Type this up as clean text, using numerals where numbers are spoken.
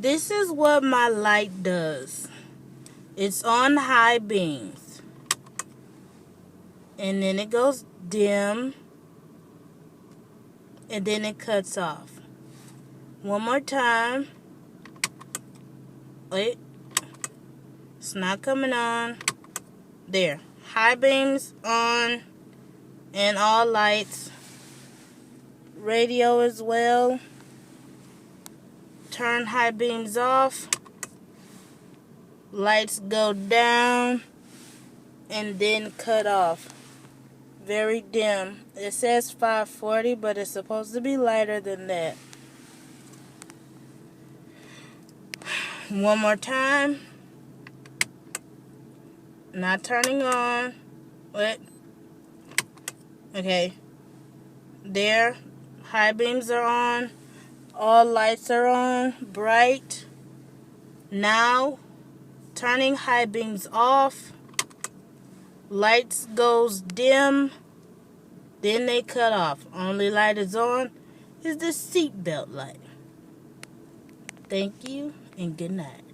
This is what my light does. It's on high beams. And then it goes dim. And then it cuts off. One more time. Wait. It's not coming on. There. High beams on. And all lights. Radio as well. Turn high beams off. Lights go down. And then cut off. Very dim. It says 540, but it's supposed to be lighter than that. One more time. Not turning on. What? Okay. There. High beams are on. All lights are on. Bright. Now, turning high beams off. Lights goes dim. Then they cut off. Only light is on is the seatbelt light. Thank you and good night.